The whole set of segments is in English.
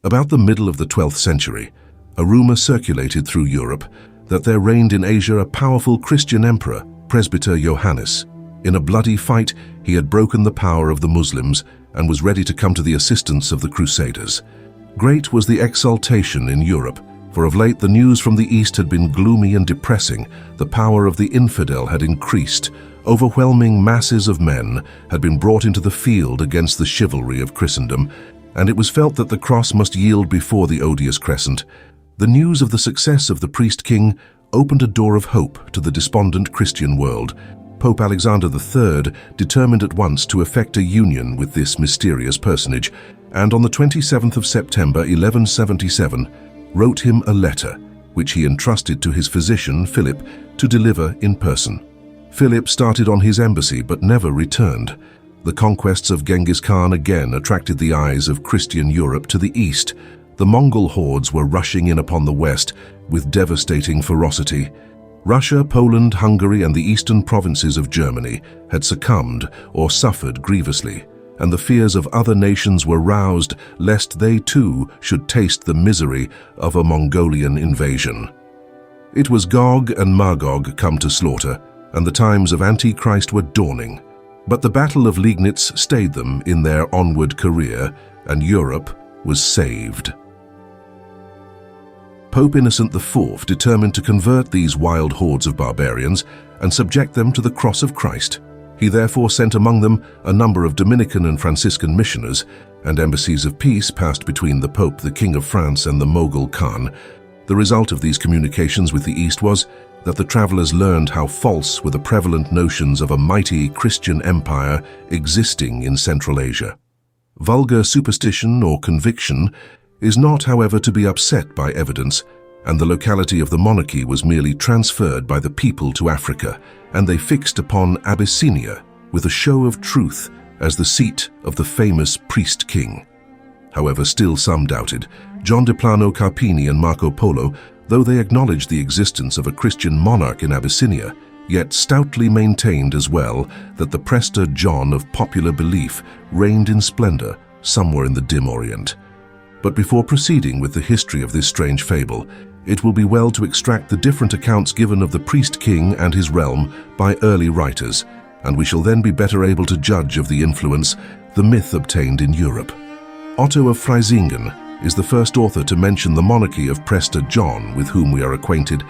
About the middle of the 12th century, a rumor circulated through Europe that there reigned in Asia a powerful Christian emperor, Presbyter Johannes. In a bloody fight, he had broken the power of the Muslims and was ready to come to the assistance of the Crusaders. Great was the exultation in Europe, for of late the news from the East had been gloomy and depressing. The power of the infidel had increased. Overwhelming masses of men had been brought into the field against the chivalry of Christendom, and it was felt that the cross must yield before the odious crescent. The news of the success of the priest-king opened a door of hope to the despondent Christian world. Pope Alexander III determined at once to effect a union with this mysterious personage, and on the 27th of September 1177 wrote him a letter, which he entrusted to his physician Philip to deliver in person. Philip started on his embassy but never returned. The conquests of Genghis Khan again attracted the eyes of Christian Europe to the east. The Mongol hordes were rushing in upon the west with devastating ferocity. Russia, Poland, Hungary, and the eastern provinces of Germany had succumbed or suffered grievously, and the fears of other nations were roused lest they too should taste the misery of a Mongolian invasion. It was Gog and Magog come to slaughter, and the times of Antichrist were dawning. But the Battle of Liegnitz stayed them in their onward career, and Europe was saved. Pope Innocent IV determined to convert these wild hordes of barbarians and subject them to the cross of Christ. He therefore sent among them a number of Dominican and Franciscan missioners, and embassies of peace passed between the Pope, the King of France, and the Mogul Khan. The result of these communications with the East was that the travelers learned how false were the prevalent notions of a mighty Christian empire existing in Central Asia. Vulgar superstition or conviction is not, however, to be upset by evidence, and the locality of the monarchy was merely transferred by the people to Africa, and they fixed upon Abyssinia with a show of truth as the seat of the famous priest-king. However, still some doubted. John de Plano Carpini and Marco Polo, though they acknowledged the existence of a Christian monarch in Abyssinia, yet stoutly maintained as well that the Prester John of popular belief reigned in splendor somewhere in the dim Orient. But before proceeding with the history of this strange fable, it will be well to extract the different accounts given of the priest-king and his realm by early writers, and we shall then be better able to judge of the influence the myth obtained in Europe. Otto of Freisingen is the first author to mention the monarchy of Prester John, with whom we are acquainted.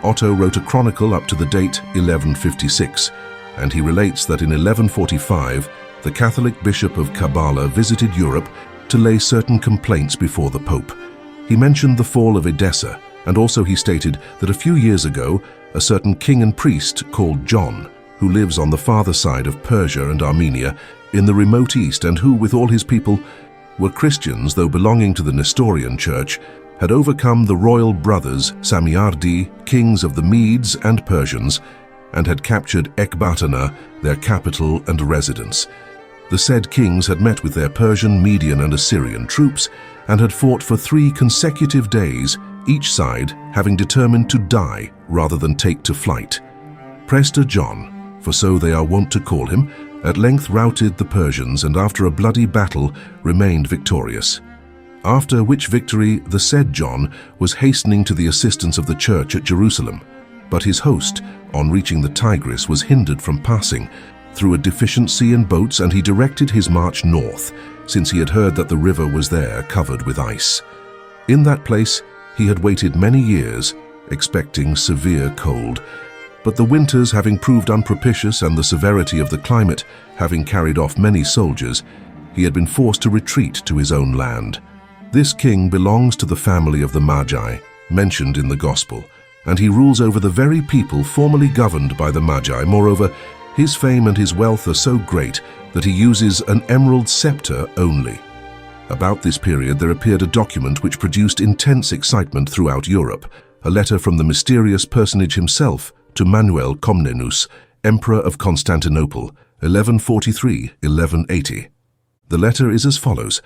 Otto wrote a chronicle up to the date 1156, and he relates that in 1145 the Catholic Bishop of Kabbala visited Europe to lay certain complaints before the Pope. He mentioned the fall of Edessa, and also he stated that a few years ago a certain king and priest called John, who lives on the farther side of Persia and Armenia in the remote east, and who with all his people were Christians though belonging to the Nestorian Church, had overcome the royal brothers Samiardi, kings of the Medes and Persians, and had captured Ecbatana, their capital and residence. The said kings had met with their Persian, Median, and Assyrian troops, and had fought for 3 consecutive days, each side having determined to die rather than take to flight. Prester John, for so they are wont to call him, at length routed the Persians, and after a bloody battle remained victorious. After which victory the said John was hastening to the assistance of the church at Jerusalem, but his host, on reaching the Tigris, was hindered from passing through a deficiency in boats, and he directed his march north, since he had heard that the river was there covered with ice. In that place he had waited many years, expecting severe cold, but the winters having proved unpropitious and the severity of the climate having carried off many soldiers, he had been forced to retreat to his own land. This king belongs to the family of the Magi, mentioned in the Gospel, and he rules over the very people formerly governed by the Magi. Moreover, his fame and his wealth are so great that he uses an emerald scepter only. About this period there appeared a document which produced intense excitement throughout Europe, a letter from the mysterious personage himself to Manuel Comnenus, Emperor of Constantinople, 1143-1180. The letter is as follows.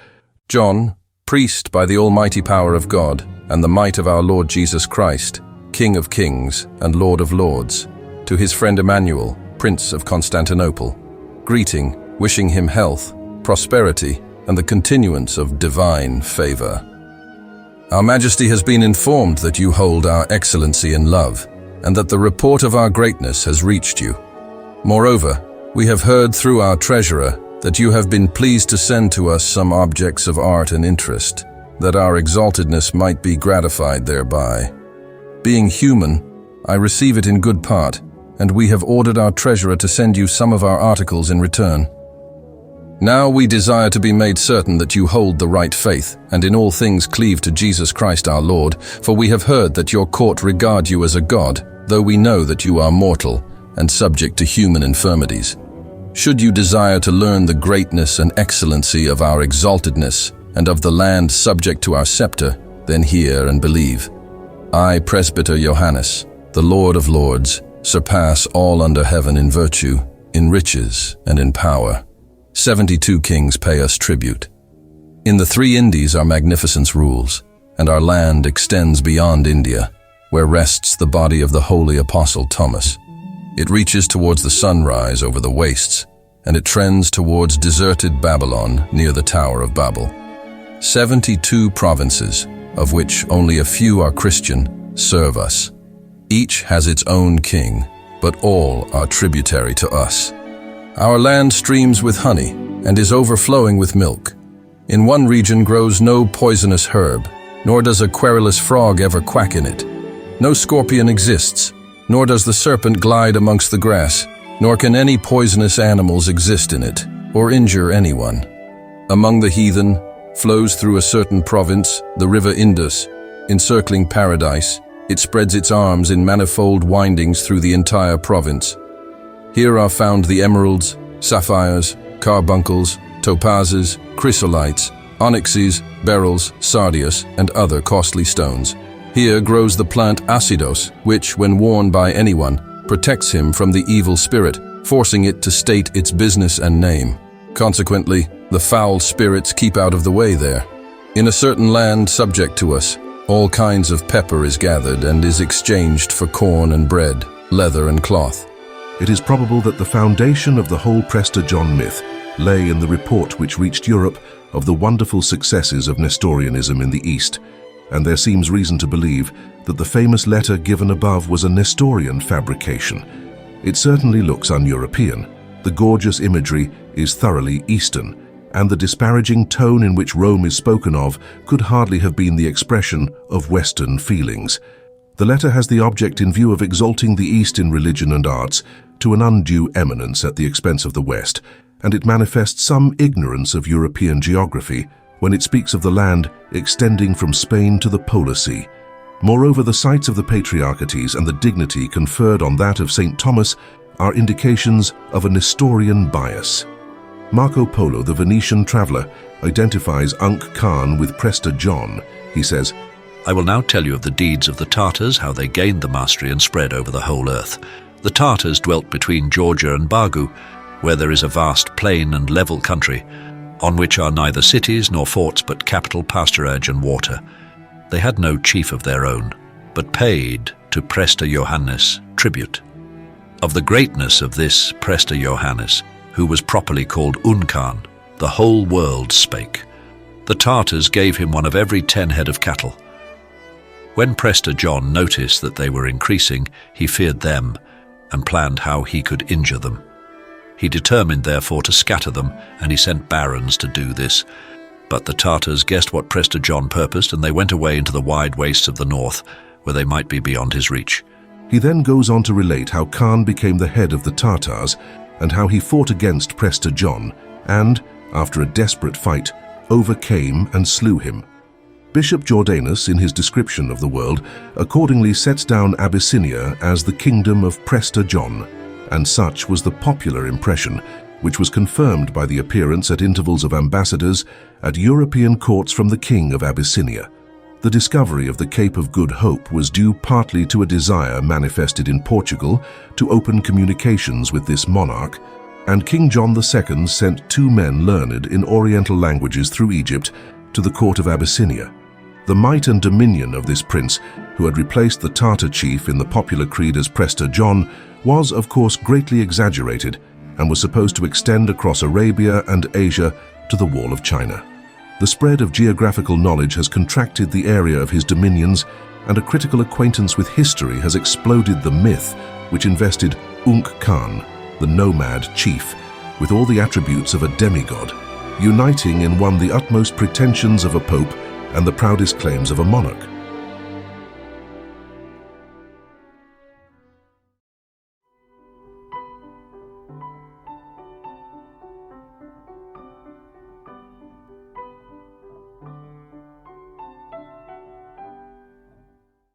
John, priest by the almighty power of God and the might of our Lord Jesus Christ, King of kings and Lord of lords, to his friend Emmanuel, Prince of Constantinople, greeting, wishing him health, prosperity, and the continuance of divine favor. Our Majesty has been informed that you hold our excellency in love, and that the report of our greatness has reached you. Moreover, we have heard through our treasurer that you have been pleased to send to us some objects of art and interest, that our exaltedness might be gratified thereby. Being human, I receive it in good part, and we have ordered our treasurer to send you some of our articles in return. Now we desire to be made certain that you hold the right faith, and in all things cleave to Jesus Christ our Lord, for we have heard that your court regard you as a god, though we know that you are mortal and subject to human infirmities. Should you desire to learn the greatness and excellency of our exaltedness, and of the land subject to our scepter, then hear and believe. I, Presbyter Johannes, the Lord of Lords, surpass all under heaven in virtue, in riches, and in power. 72 kings pay us tribute. In the 3 Indies our magnificence rules, and our land extends beyond India, where rests the body of the holy apostle Thomas. It reaches towards the sunrise over the wastes, and it trends towards deserted Babylon near the Tower of Babel. 72 provinces, of which only a few are Christian, serve us. Each has its own king, but all are tributary to us. Our land streams with honey and is overflowing with milk. In one region grows no poisonous herb, nor does a querulous frog ever quack in it. No scorpion exists, nor does the serpent glide amongst the grass, nor can any poisonous animals exist in it, or injure anyone. Among the heathen flows through a certain province the river Indus, encircling paradise. It spreads its arms in manifold windings through the entire province. Here are found the emeralds, sapphires, carbuncles, topazes, chrysolites, onyxes, beryls, sardius, and other costly stones. Here grows the plant acidos, which, when worn by anyone, protects him from the evil spirit, forcing it to state its business and name. Consequently, the foul spirits keep out of the way there. In a certain land subject to us, all kinds of pepper is gathered and is exchanged for corn and bread, leather and cloth. It is probable that the foundation of the whole Prester John myth lay in the report which reached Europe of the wonderful successes of Nestorianism in the East, and there seems reason to believe that the famous letter given above was a Nestorian fabrication. It certainly looks un-European. The gorgeous imagery is thoroughly Eastern, and the disparaging tone in which Rome is spoken of could hardly have been the expression of Western feelings. The letter has the object in view of exalting the East in religion and arts to an undue eminence at the expense of the West, and it manifests some ignorance of European geography when it speaks of the land extending from Spain to the Polar Sea. Moreover, the sites of the Patriarchates and the dignity conferred on that of St. Thomas are indications of a Nestorian bias. Marco Polo, the Venetian traveller, identifies Unk Khan with Prester John. He says, I will now tell you of the deeds of the Tartars, how they gained the mastery and spread over the whole earth. The Tartars dwelt between Georgia and Bagu, where there is a vast plain and level country, on which are neither cities nor forts but capital pasturage and water. They had no chief of their own, but paid to Presbyter Johannes tribute. Of the greatness of this Presbyter Johannes, who was properly called Unkan, the whole world spake. The Tartars gave him one of every 10 head of cattle. When Prester John noticed that they were increasing, he feared them and planned how he could injure them. He determined therefore to scatter them, and he sent barons to do this. But the Tartars guessed what Prester John purposed, and they went away into the wide wastes of the north, where they might be beyond his reach. He then goes on to relate how Khan became the head of the Tartars and how he fought against Prester John and, after a desperate fight, overcame and slew him. Bishop Jordanus, in his description of the world, accordingly sets down Abyssinia as the kingdom of Prester John, and such was the popular impression, which was confirmed by the appearance at intervals of ambassadors at European courts from the king of Abyssinia. The discovery of the Cape of Good Hope was due partly to a desire manifested in Portugal to open communications with this monarch, and King John II sent 2 men learned in Oriental languages through Egypt to the court of Abyssinia. The might and dominion of this prince, who had replaced the Tartar chief in the popular creed as Prester John, was of course greatly exaggerated and was supposed to extend across Arabia and Asia to the Wall of China. The spread of geographical knowledge has contracted the area of his dominions, and a critical acquaintance with history has exploded the myth which invested Unk Khan, the nomad chief, with all the attributes of a demigod, uniting in one the utmost pretensions of a pope and the proudest claims of a monarch.